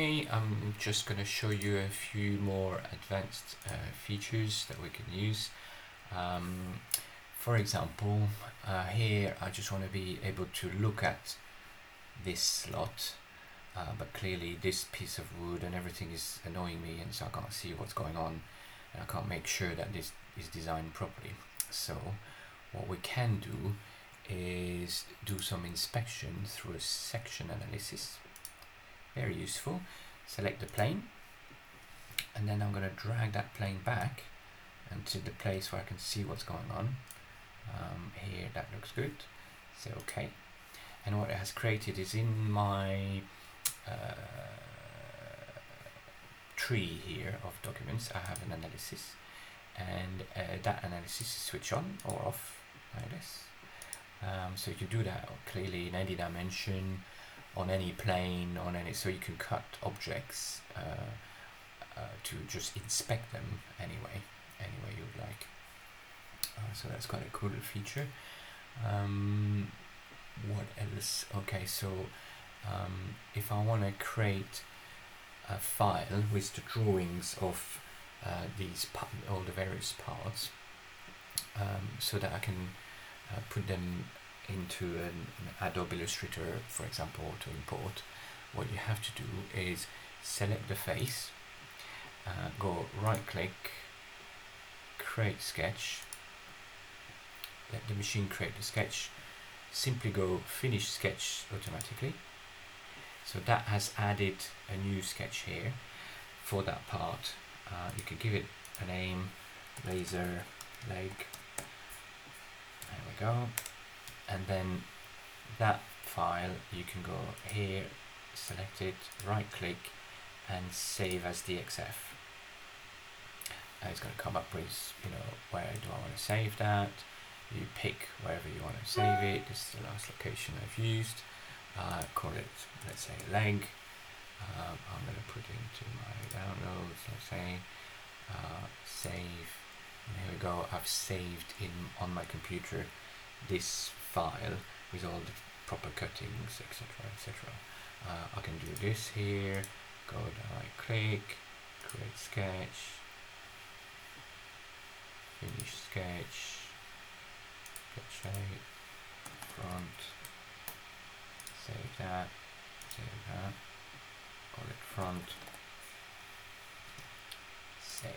I'm just going to show you a few more advanced features that we can use. For example, here I just want to be able to look at this slot, but clearly this piece of wood and everything is annoying me, and so I can't see what's going on, and I can't make sure that this is designed properly. So what we can do is do some inspection through a section analysis. Very useful. Select the plane, and then I'm going to drag that plane back into the place where I can see what's going on. Here, that looks good. Say OK. And what it has created is in my tree here of documents, I have an analysis, and that analysis is switch on or off like this. So you do that clearly in any dimension, on any plane, on any, so you can cut objects to just inspect them any way you would like. So that's quite a cool feature. What else? Okay, so if I want to create a file with the drawings of all the various parts, so that I can put them into an Adobe Illustrator, for example, to import, what you have to do is select the face, go right click, create sketch, let the machine create the sketch, simply go finish sketch automatically. So that has added a new sketch here for that part. You can give it a name, laser leg, there we go. And then that file, you can go here, select it, right click, and save as DXF. It's going to come up with, where do I want to save that? You pick wherever you want to save it. This is the last location I've used. Call it, let's say, leg. I'm going to put it into my downloads, let's say, save. And here we go. I've saved on my computer this file with all the proper cuttings, etc., etc. I can do this here, go down, right click, create sketch, finish sketch, get shape, front, save that, call it front, save,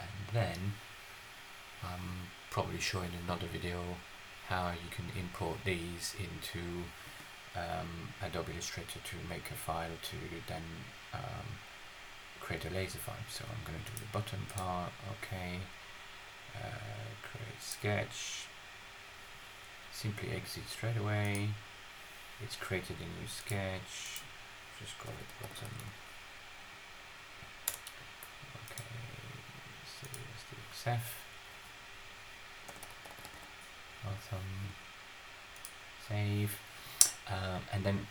and then I'm probably showing another video how you can import these into Adobe Illustrator to make a file to then create a laser file. So I'm going to do the bottom part, okay, create sketch, simply exit straight away, it's created a new sketch, just call it bottom, okay, save as DXF, bottom, save, and then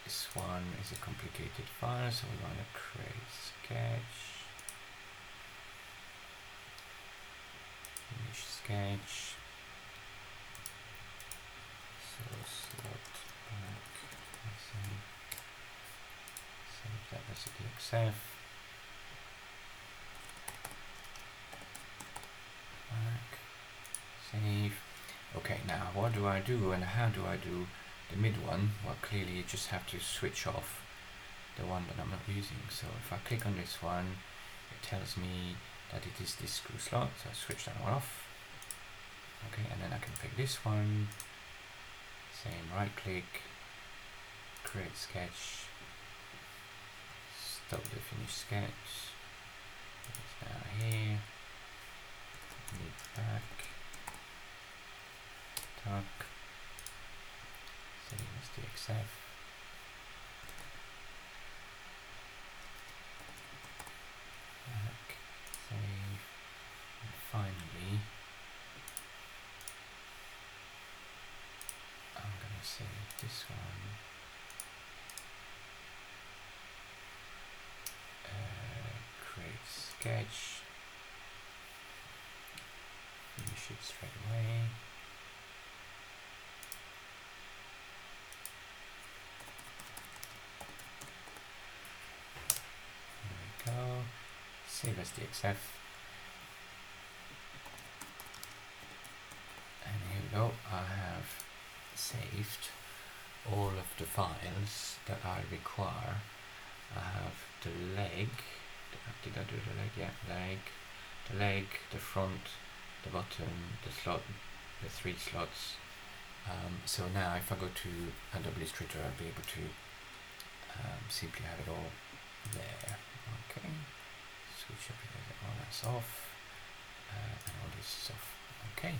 this one is a complicated file, so we want to create sketch, finish sketch, so slot back, save that as a DXF, back, save. Okay, now what do I do and how do I do the mid one? Well, clearly you just have to switch off the one that I'm not using. So if I click on this one, it tells me that it is this screw slot, so I switch that one off. Okay, and then I can pick this one, same, right click, create sketch, stop the finish sketch, it's now here, mid back, tuck, save as DXF, back, save, and finally I'm going to save this one, create sketch, finish it straight away, SDXF. And here we go. I have saved all of the files that I require. I have the leg. Did I do the leg? Yeah, leg. The leg, the front, the bottom, the slot, the 3 slots. So now if I go to Adobe Illustrator, I'll be able to simply have it all there. Okay, switch up, all that's off, and all this is off. Okay.